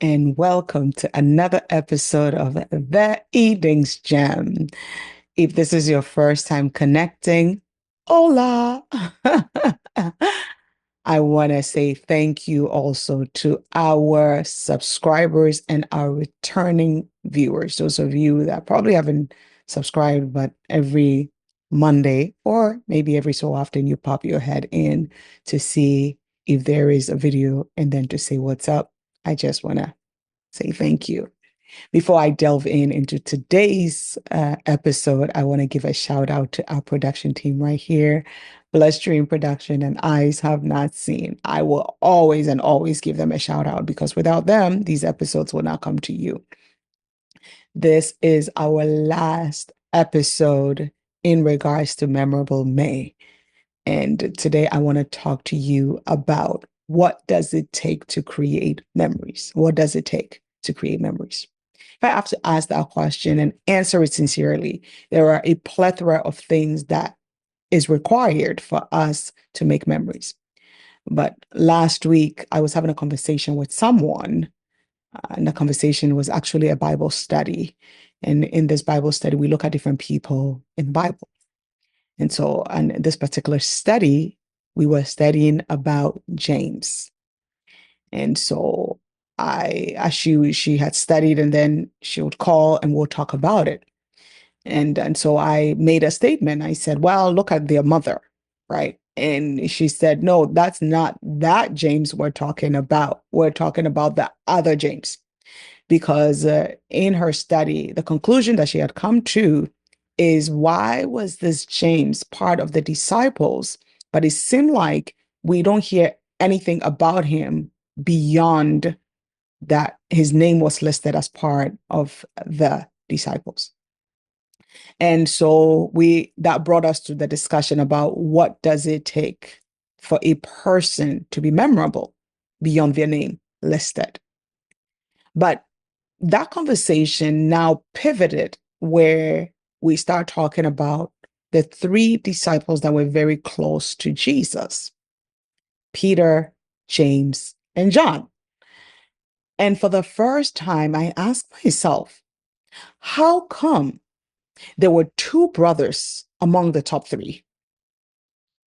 and welcome to another episode of The Evening's Gem. If this is your first time connecting, hola! I want to say thank you also to our subscribers and our returning viewers. Those of you that probably haven't subscribed, but every Monday or maybe every so often you pop your head in to see if there is a video and then to say what's up. I just want to say thank you. Before I delve into today's episode, I want to give a shout out to our production team right here, Bloodstream Production and Eyes Have Not Seen. I will always and always give them a shout out because without them, these episodes will not come to you. This is our last episode in regards to Memorable May. And today I want to talk to you about what does it take to create memories? What does it take to create memories? If I have to ask that question and answer it sincerely, there are a plethora of things that is required for us to make memories. But last week, I was having a conversation with someone, and the conversation was actually a Bible study. And in this Bible study, we look at different people in the Bible. And so, on this particular study, we were studying about James. And so as she had studied, and then she would call and we'll talk about it. And so I made a statement. I said, well, look at their mother, right? And she said, no, that's not that James we're talking about. We're talking about the other James. Because in her study, the conclusion that she had come to is why was this James part of the disciples? But it seemed like we don't hear anything about him beyond that his name was listed as part of the disciples. And so that brought us to the discussion about what does it take for a person to be memorable beyond their name listed. But that conversation now pivoted where we start talking about the three disciples that were very close to Jesus: Peter, James, and John. And for the first time, I asked myself, how come there were two brothers among the top three?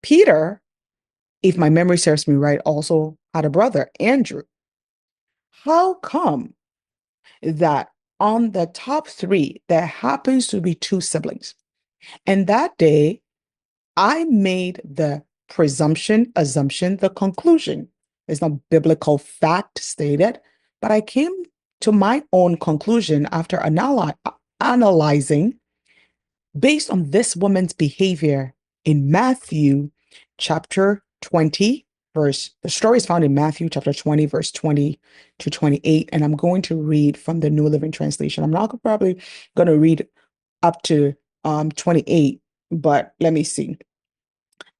Peter, if my memory serves me right, also had a brother, Andrew. How come that on the top three, there happens to be two siblings? And that day, I made the assumption, the conclusion. There's no biblical fact stated, but I came to my own conclusion after analyzing based on this woman's behavior in Matthew chapter 20, the story is found in Matthew chapter 20, verse 20 to 28. And I'm going to read from the New Living Translation. I'm not probably going to read up to 28, but let me see.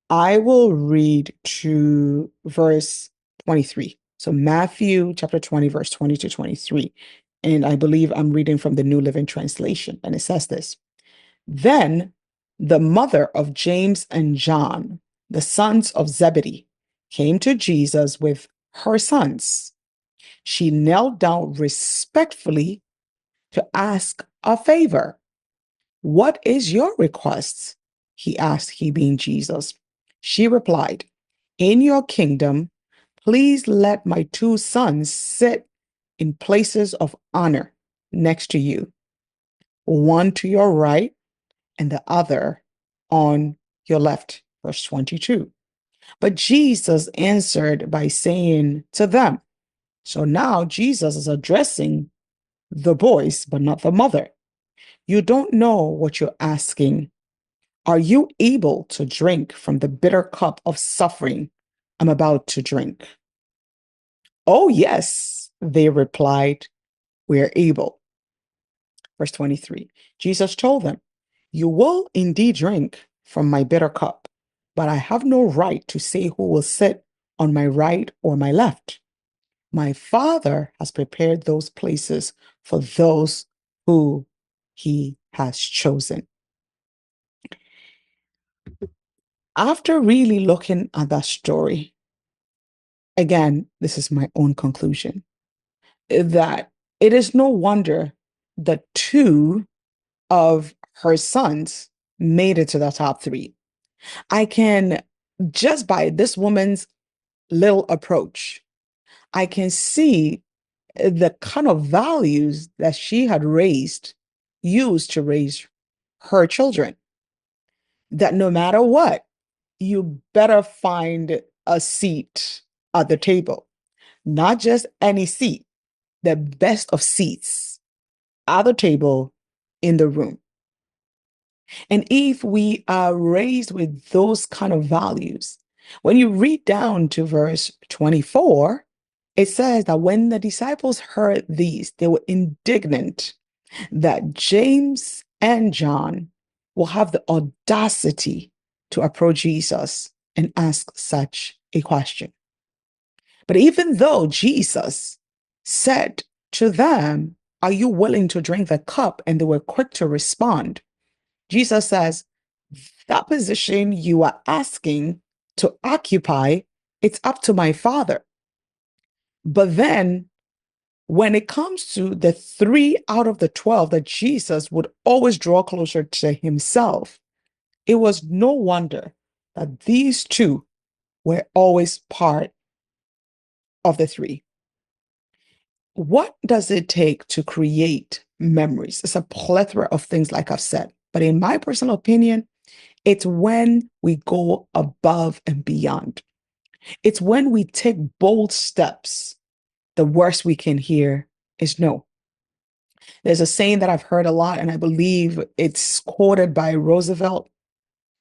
I will read to verse 23. So Matthew chapter 20, verse 20 to 23. And I believe I'm reading from the New Living Translation. And it says this: Then the mother of James and John, the sons of Zebedee, came to Jesus with her sons. She knelt down respectfully to ask a favor. What is your request? He asked, he being Jesus. She replied, In your kingdom, please let my two sons sit in places of honor next to you, one to your right and the other on your left. Verse 22. But Jesus answered by saying to them, so now Jesus is addressing the boys, but not the mother. You don't know what you're asking. Are you able to drink from the bitter cup of suffering I'm about to drink? Oh, yes, they replied, we're able. Verse 23. Jesus told them, You will indeed drink from my bitter cup, but I have no right to say who will sit on my right or my left. My Father has prepared those places for those who he has chosen. After really looking at that story, again, this is my own conclusion. that it is no wonder the two of her sons made it to the top three. I can, just by this woman's little approach, I can see the kind of values that she had used to raise her children. That no matter what, you better find a seat at the table, not just any seat, the best of seats at the table in the room. And if we are raised with those kind of values, when you read down to verse 24, it says that when the disciples heard these, they were indignant that James and John will have the audacity to approach Jesus and ask such a question. But even though Jesus said to them, "Are you willing to drink the cup?" and they were quick to respond, Jesus says, that position you are asking to occupy, it's up to my Father. But then when it comes to the 3 out of the 12 that Jesus would always draw closer to himself, it was no wonder that these two were always part of the three. What does it take to create memories? It's a plethora of things, like I've said. But in my personal opinion, it's when we go above and beyond. It's when we take bold steps. The worst we can hear is no. There's a saying that I've heard a lot, and I believe it's quoted by Roosevelt.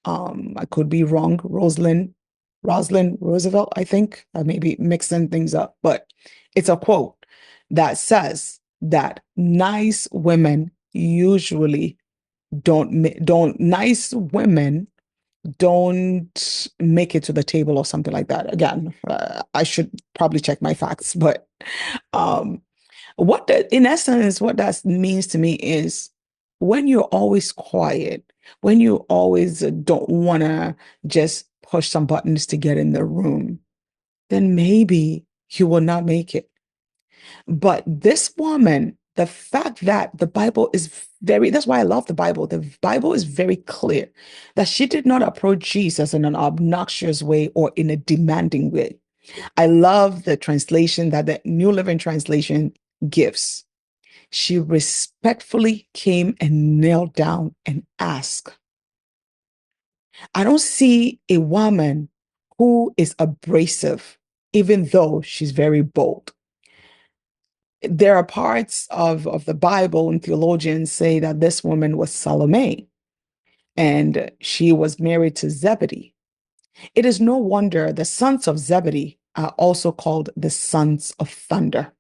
I could be wrong. Roslyn Roosevelt, I think. I may be mixing things up, but it's a quote that says that nice women usually don't nice women don't make it to the table or something like that. Again, I should probably check my facts, but um, in essence, what that means to me is when you're always quiet, when you always don't want to just push some buttons to get in the room, then maybe you will not make it. But this woman, the fact that the Bible is that's why I love the Bible. The Bible is very clear that she did not approach Jesus in an obnoxious way or in a demanding way. I love the translation that the New Living Translation gives. She respectfully came and knelt down and asked. I don't see a woman who is abrasive, even though she's very bold. There are parts of the Bible, and theologians say that this woman was Salome and she was married to Zebedee. It is no wonder the sons of Zebedee are also called the sons of thunder.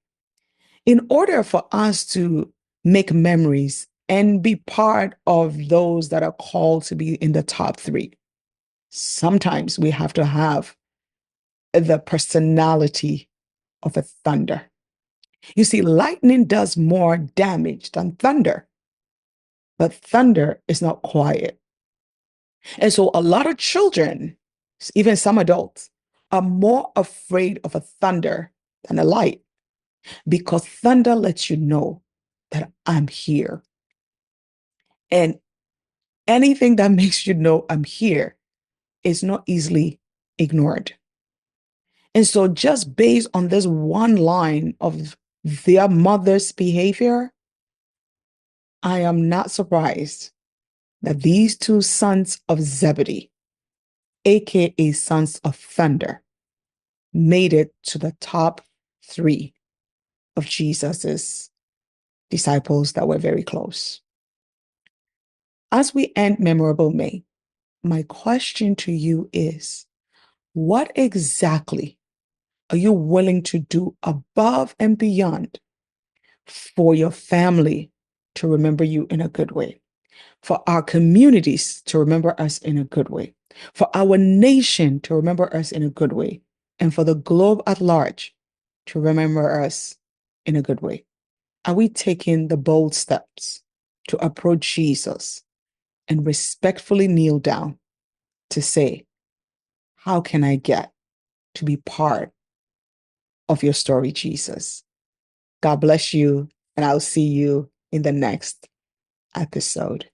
In order for us to make memories and be part of those that are called to be in the top three, sometimes we have to have the personality of a thunder. You see, lightning does more damage than thunder, but thunder is not quiet. And so a lot of children, even some adults, are more afraid of a thunder than a light because thunder lets you know that I'm here. And anything that makes you know I'm here is not easily ignored. And so, just based on this one line of their mother's behavior, I am not surprised that these two sons of Zebedee, aka sons of thunder, made it to the top three of Jesus's disciples that were very close. As we end Memorable May, my question to you is, what exactly are you willing to do above and beyond for your family to remember you in a good way, for our communities to remember us in a good way, for our nation to remember us in a good way, and for the globe at large to remember us in a good way? Are we taking the bold steps to approach Jesus and respectfully kneel down to say, how can I get to be part of your story, Jesus? God bless you, and I'll see you in the next episode.